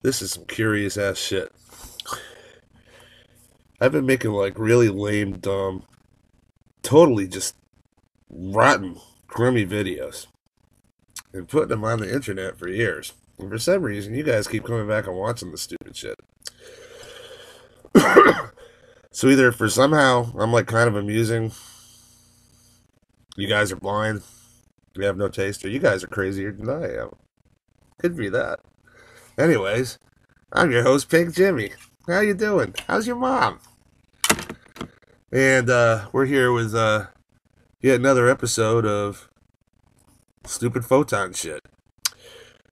This is some curious ass shit. I've been making like really lame, dumb, totally just rotten, crummy videos and putting them on the internet for years. And for some reason, you guys keep coming back and watching the stupid shit. So either for somehow I'm like kind of amusing, you guys are blind, you have no taste, or you guys are crazier than I am. Could be that. Anyways, I'm your host, Pink Jimmy. How you doing? How's your mom? And we're here with yet another episode of Stupid Photon Shit.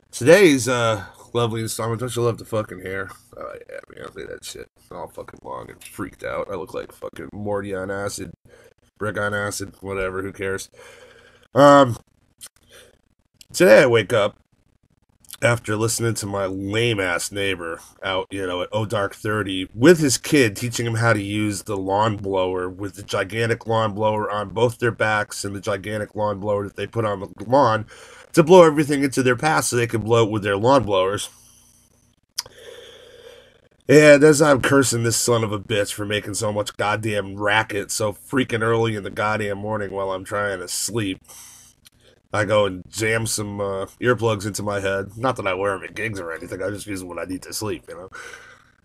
Today's lovely installment. Don't you love the fucking hair? Oh yeah, man, look at that shit. All fucking long and freaked out. I look like fucking Morty on acid, Brick on acid, whatever. Who cares? Um, Today I wake up after listening to my lame ass neighbor out, at Oh Dark 30 with his kid, teaching him how to use the lawn blower with the gigantic lawn blower on both their backs and the gigantic lawn blower that they put on the lawn to blow everything into their path so they can blow it with their lawn blowers. And as I'm cursing this son of a bitch for making so much goddamn racket so freaking early in the goddamn morning while I'm trying to sleep, I go and jam some earplugs into my head. Not that I wear them at gigs or anything. I just use them when I need to sleep.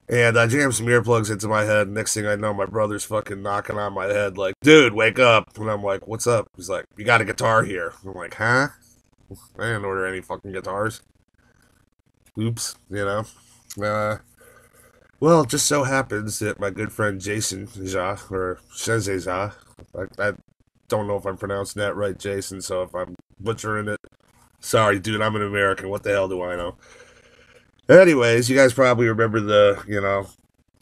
And I jam some earplugs into my head. Next thing I know, my brother's fucking knocking on my head like, dude, wake up. And I'm like, what's up? He's like, you got a guitar here. I'm like, huh? I didn't order any fucking guitars. Oops. Well, it just so happens that my good friend Jason Zha, or Shengze Zha, I don't know if I'm pronouncing that right, Jason, so if I'm butchering it, sorry, dude, I'm an American. What the hell do I know? Anyways, you guys probably remember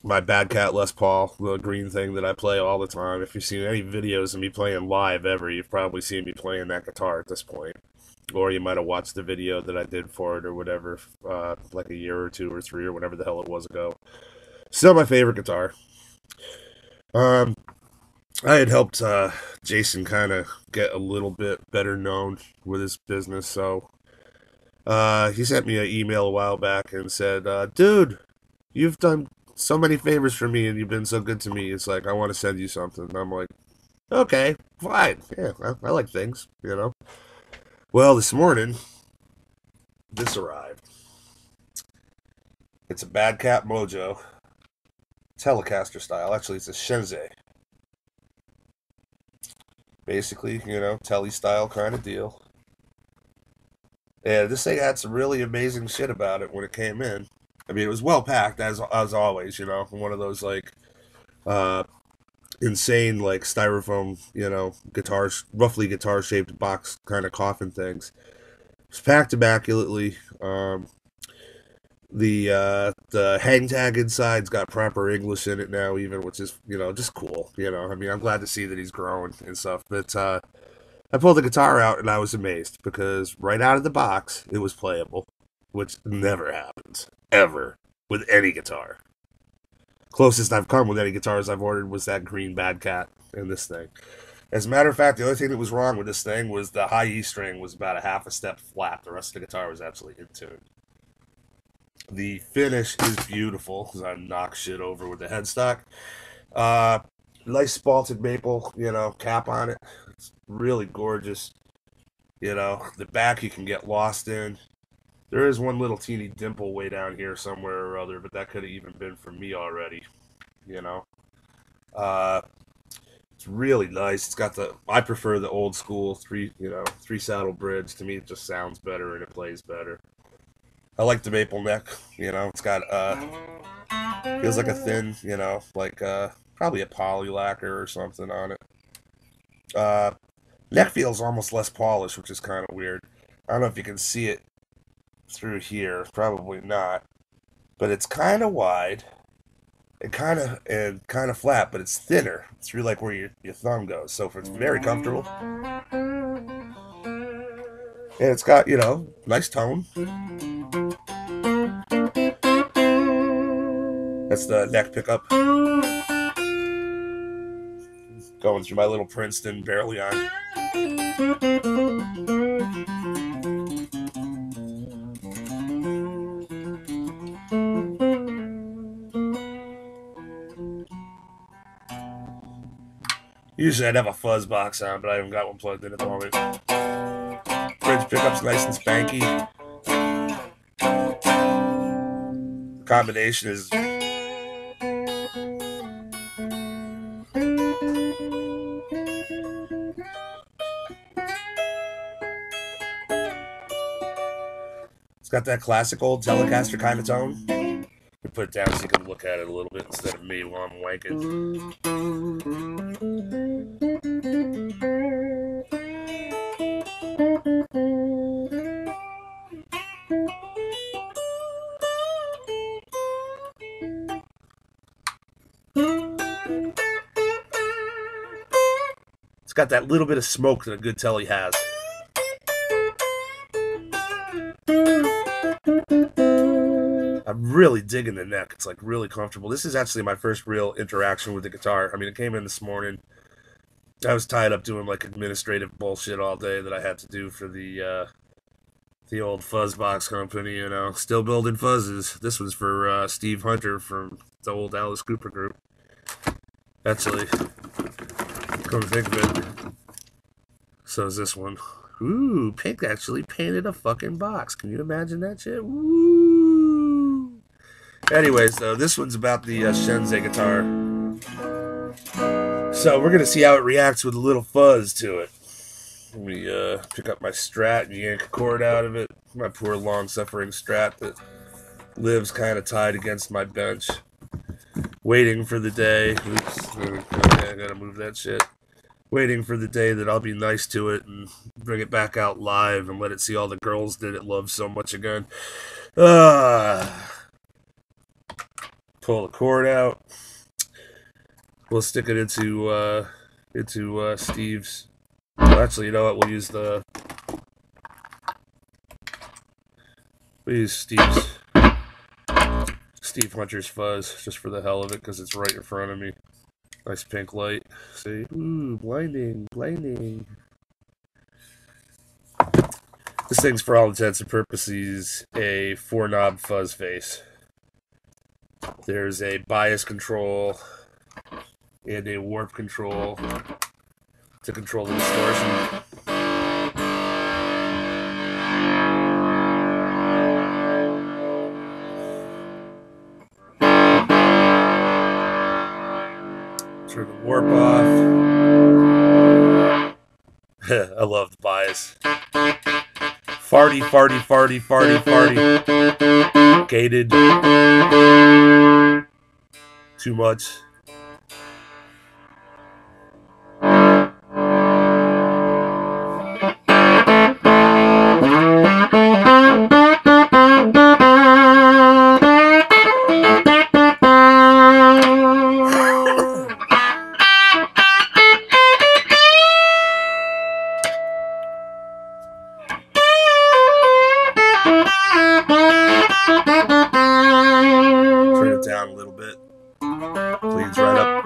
my Badcat Les Paul, the green thing that I play all the time. If you've seen any videos of me playing live ever, you've probably seen me playing that guitar at this point. Or you might have watched the video that I did for it or whatever, like a year or two or three or whatever the hell it was ago. Still my favorite guitar. Um, I had helped Jason kind of get a little bit better known with his business, so he sent me an email a while back and said, dude, you've done so many favors for me and you've been so good to me. It's like, I want to send you something. And I'm like, okay, fine. Yeah, I like things. Well, this morning, this arrived. It's a Badcat Mojo, Telecaster style. Actually, it's a Shengze. Basically, Tele style kind of deal. And this thing had some really amazing shit about it when it came in. I mean, it was well packed as always. One of those like uh, insane like styrofoam, guitars, roughly guitar shaped box kind of coffin things. It was packed immaculately. The hang tag inside's got proper English in it now, even, which is just cool. I mean, I'm glad to see that he's growing and stuff. But I pulled the guitar out and I was amazed because right out of the box it was playable, which never happens ever with any guitar. Closest I've come with any guitars I've ordered was that green Badcat and this thing. As a matter of fact, the only thing that was wrong with this thing was the high E string was about a half a step flat. The rest of the guitar was absolutely in tune. The finish is beautiful because I knock shit over with the headstock. Uh, Nice spalted maple, cap on it. It's really gorgeous. The back you can get lost in. There is one little teeny dimple way down here somewhere or other, but that could have even been for me already. You know. Uh, it's really nice. It's got I prefer the old school three saddle bridge. To me, it just sounds better and it plays better. I like the maple neck. It's got feels like a thin, like probably a poly lacquer or something on it. Uh, Neck feels almost less polished, which is kind of weird. I don't know if you can see it through here. Probably not. But it's kind of wide and kind of flat, but it's thinner. It's really like where your thumb goes. So it's very comfortable. And it's got, nice tone. That's the neck pickup. Going through my little Princeton barely on. Usually I'd have a fuzz box on, but I haven't got one plugged in at the moment. Bridge pickup's nice and spanky. The combination is it's got that classic old Telecaster kind of tone. We put it down so you can look at it a little bit instead of me while I'm wanking. It's got that little bit of smoke that a good Tele has. I'm really digging the neck. It's like really comfortable. This is actually my first real interaction with the guitar. I mean, it came in this morning. I was tied up doing like administrative bullshit all day that I had to do for the old Fuzzbox company, you know. Still building fuzzes. This was for Steve Hunter from the old Alice Cooper group. Actually, come to think of it, so is this one. Ooh, Pink actually painted a fucking box. Can you imagine that shit? Woo! Anyways, though, this one's about the Shengze guitar. So we're going to see how it reacts with a little fuzz to it. Let me pick up my Strat and yank a cord out of it. My poor long-suffering Strat that lives kind of tied against my bench. Waiting for the day. Oops, okay, I gotta move that shit. Waiting for the day that I'll be nice to it and bring it back out live and let it see all the girls that it loves so much again. Pull the cord out. We'll stick it into Steve's. Well, actually, you know what? We'll use Steve Hunter's fuzz just for the hell of it because it's right in front of me. Nice pink light. See? Ooh, blinding, blinding. This thing's, for all intents and purposes, a 4-knob fuzz face. There's a bias control and a warp control to control the distortion. Turn the warp off. I love the bias. Farty, farty, farty, farty, farty. Gated. Too much. Turn it down a little bit. Please right up.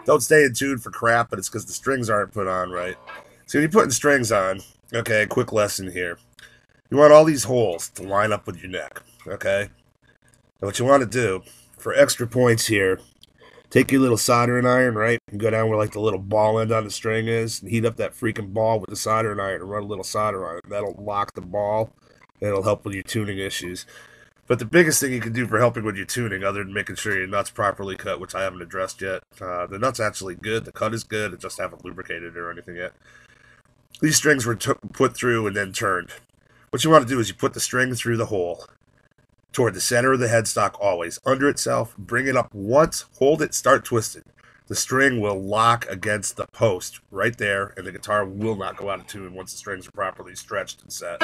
Don't stay in tune for crap, but it's because the strings aren't put on right. So when you're putting strings on, okay, quick lesson here. You want all these holes to line up with your neck, okay? And what you want to do, for extra points here, take your little soldering iron, right, and go down where like the little ball end on the string is, and heat up that freaking ball with the soldering iron and run a little solder on it. That'll lock the ball, and it'll help with your tuning issues. But the biggest thing you can do for helping with your tuning, other than making sure your nut's properly cut, which I haven't addressed yet, the nut's actually good, the cut is good, I just haven't lubricated it or anything yet. These strings were put through and then turned. What you want to do is you put the string through the hole, toward the center of the headstock always, under itself, bring it up once, hold it, start twisting. The string will lock against the post right there, and the guitar will not go out of tune once the strings are properly stretched and set.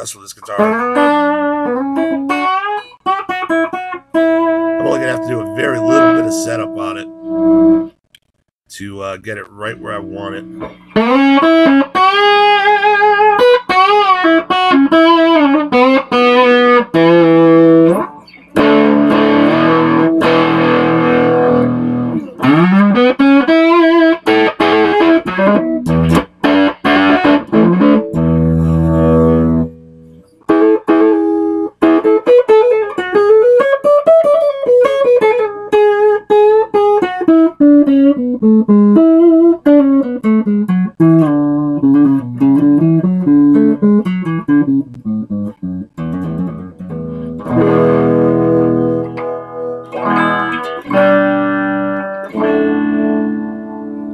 impressed with this guitar. I'm only going to have to do a very little bit of setup on it to get it right where I want it.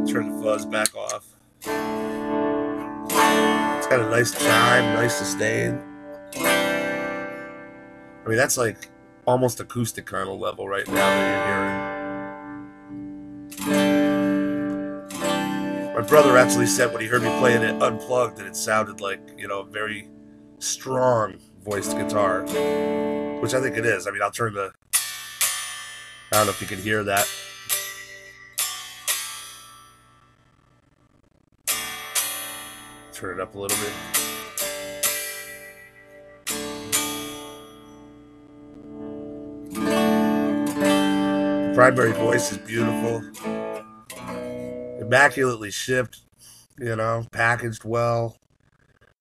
Turn the fuzz back off. It's got a nice chime, nice sustain. I mean, that's like almost acoustic kind of level right now that you're hearing. My brother actually said when he heard me playing it unplugged that it sounded like, you know, a very strong voiced guitar, which I think it is. I mean, I'll turn the... I don't know if you can hear that. Turn it up a little bit. The primary voice is beautiful. Immaculately shipped, you know, packaged well.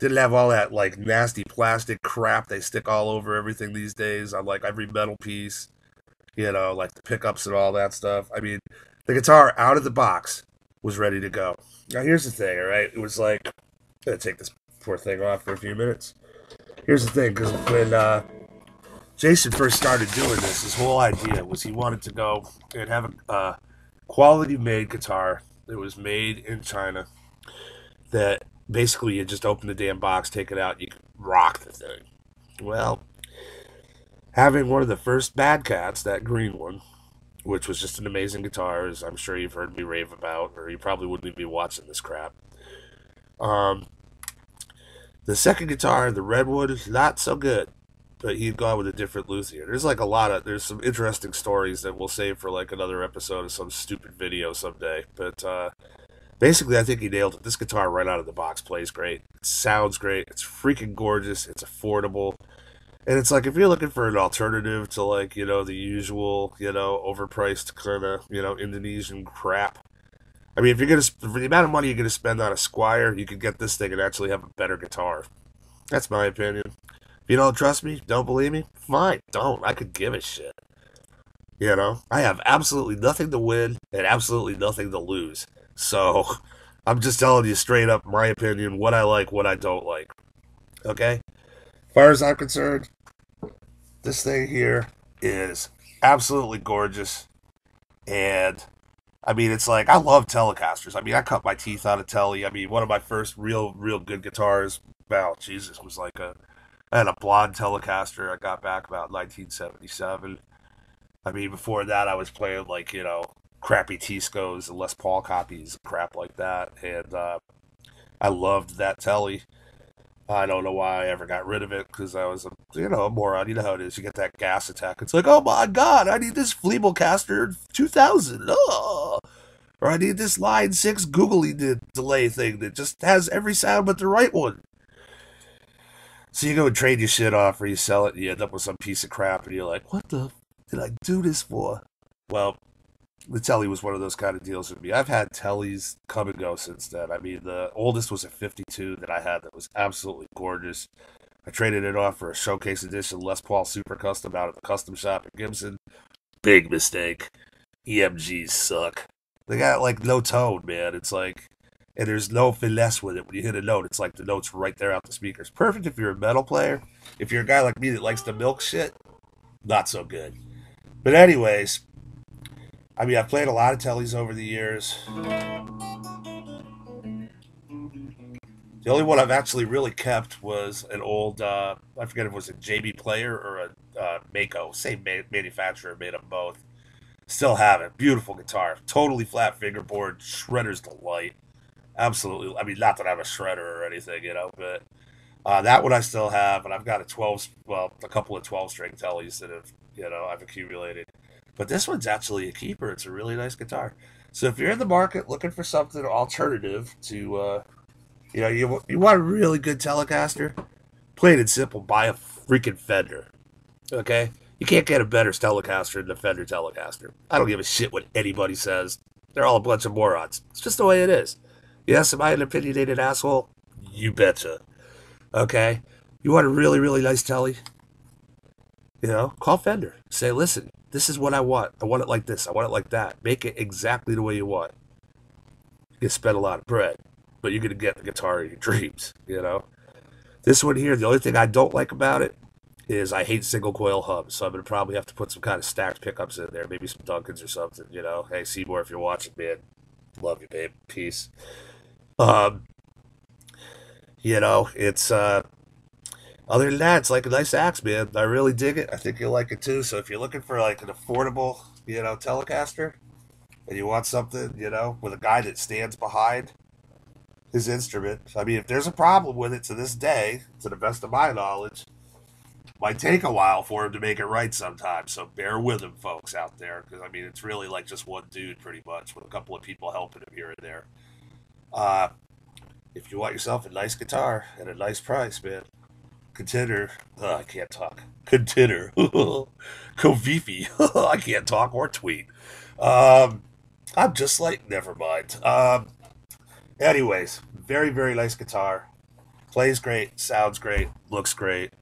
Didn't have all that, like, nasty plastic crap they stick all over everything these days on, like, every metal piece. You know, like the pickups and all that stuff. I mean, the guitar out of the box was ready to go. Now, here's the thing, all right? It was like... I'm going to take this poor thing off for a few minutes. Here's the thing, because when Jason first started doing this, his whole idea was he wanted to go and have a quality-made guitar that was made in China that basically you just open the damn box, take it out, and you can rock the thing. Well, having one of the first Badcats, that green one, which was just an amazing guitar, as I'm sure you've heard me rave about, or you probably wouldn't even be watching this crap. The second guitar, the Redwood, is not so good, but he'd gone with a different luthier. There's some interesting stories that we'll save for like another episode of some stupid video someday. But basically, I think he nailed it. This guitar right out of the box plays great. It sounds great. It's freaking gorgeous. It's affordable. And it's like, if you're looking for an alternative to like, you know, the usual, you know, overpriced kind of, you know, Indonesian crap. I mean, for the amount of money you're going to spend on a Squire, you could get this thing and actually have a better guitar. That's my opinion. If you don't trust me, don't believe me, fine, don't. I could give a shit. You know? I have absolutely nothing to win and absolutely nothing to lose. So, I'm just telling you straight up my opinion, what I like, what I don't like. Okay? As far as I'm concerned, this thing here is absolutely gorgeous. And... I mean, it's like, I love Telecasters. I mean, I cut my teeth out of Tele. I mean, one of my first real good guitars, wow, Jesus, was like I had a blonde Telecaster I got back about 1977. I mean, before that, I was playing, like, you know, crappy T-Scos and Les Paul copies and crap like that. And I loved that Tele. I don't know why I ever got rid of it, because I was, a moron. You know how it is. You get that gas attack. It's like, oh my God, I need this Fleeblecaster 2000. Oh. Or I need this Line 6 googly delay thing that just has every sound but the right one. So you go and trade your shit off, or you sell it, and you end up with some piece of crap, and you're like, what the did I do this for? Well, the Tele was one of those kind of deals with me. I've had Teles come and go since then. I mean, the oldest was a 52 that I had that was absolutely gorgeous. I traded it off for a showcase edition Les Paul Super Custom out at the custom shop at Gibson. Big mistake. EMGs suck. They got, like, no tone, man. It's like, and there's no finesse with it. When you hit a note, it's like the note's right there out the speakers. Perfect if you're a metal player. If you're a guy like me that likes to milk shit, not so good. But anyways... I mean, I've played a lot of Teles over the years. The only one I've actually really kept was an old, I forget if it was a JB Player or a Mako. Same manufacturer, made them both. Still have it. Beautiful guitar. Totally flat fingerboard. Shredder's delight. Absolutely. I mean, not that I'm a shredder or anything, but That one I still have, and I've got a couple of 12-string Teles that I've accumulated. But this one's actually a keeper. It's a really nice guitar. So if you're in the market looking for something alternative to, you want a really good Telecaster, plain and simple, buy a freaking Fender. Okay? You can't get a better Telecaster than the Fender Telecaster. I don't give a shit what anybody says. They're all a bunch of morons. It's just the way it is. Yes, am I an opinionated asshole? You betcha. Okay? You want a really, really nice Telly? Call Fender. Say, listen, this is what I want. I want it like this. I want it like that. Make it exactly the way you want. You can spend a lot of bread, but you're going to get the guitar of your dreams. This one here, the only thing I don't like about it is I hate single coil hubs, so I'm going to probably have to put some kind of stacked pickups in there, maybe some Duncans or something. Hey, Seymour, if you're watching, man, love you, babe. Peace. Um, it's, other than that, it's like a nice axe, man. I really dig it. I think you'll like it too. So if you're looking for like an affordable, Telecaster, and you want something, with a guy that stands behind his instrument. I mean, if there's a problem with it to this day, to the best of my knowledge, might take a while for him to make it right sometimes. So bear with him, folks out there, because I mean, it's really like just one dude, pretty much, with a couple of people helping him here and there. Uh, if you want yourself a nice guitar at a nice price, man, consider. I can't talk. Consider. Kovifi. I can't talk or tweet. I'm just like, never mind. Anyways, very, very nice guitar. Plays great, sounds great, looks great.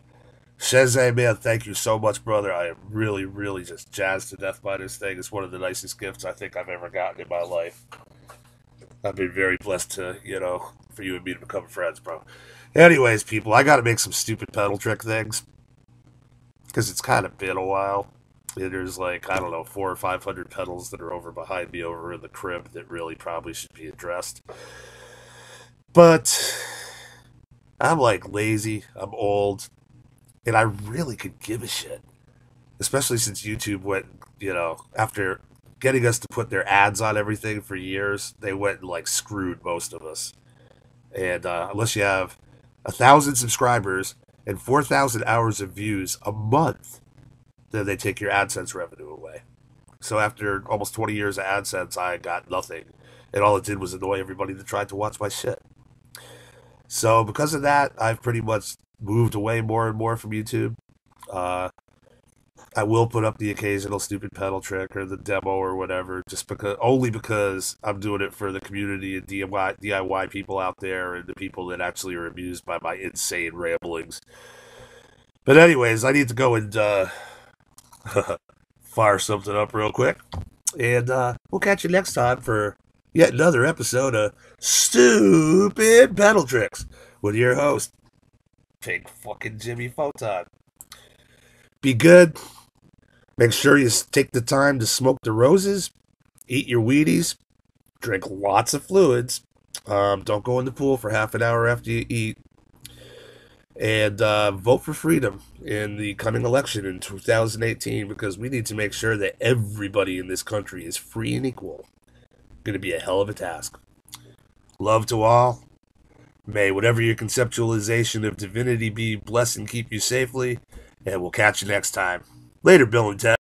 Shengze, man, thank you so much, brother. I am really, really just jazzed to death by this thing. It's one of the nicest gifts I think I've ever gotten in my life. I've been very blessed to, for you and me to become friends, bro. Anyways, people, I gotta make some stupid pedal trick things. Because it's kind of been a while. And there's like, I don't know, 400 or 500 pedals that are over behind me over in the crib that really probably should be addressed. But I'm like lazy, I'm old, and I really could give a shit. Especially since YouTube went, after getting us to put their ads on everything for years, they went and like screwed most of us. And unless you have 1,000 subscribers and 4,000 hours of views a month, then they take your AdSense revenue away. So after almost 20 years of AdSense, I got nothing. And all it did was annoy everybody that tried to watch my shit. So because of that, I've pretty much moved away more and more from YouTube. Uh, I will put up the occasional stupid pedal trick or the demo or whatever, only because I'm doing it for the community and DIY people out there and the people that actually are amused by my insane ramblings. But anyways, I need to go and fire something up real quick. And we'll catch you next time for yet another episode of Stupid Pedal Tricks with your host, Big fucking Jimmy Photon. Be good. Make sure you take the time to smoke the roses, eat your Wheaties, drink lots of fluids. Don't go in the pool for half an hour after you eat. And vote for freedom in the coming election in 2018 because we need to make sure that everybody in this country is free and equal. Going to be a hell of a task. Love to all. May whatever your conceptualization of divinity be, bless and keep you safely. And we'll catch you next time. Later, Bill and Ted.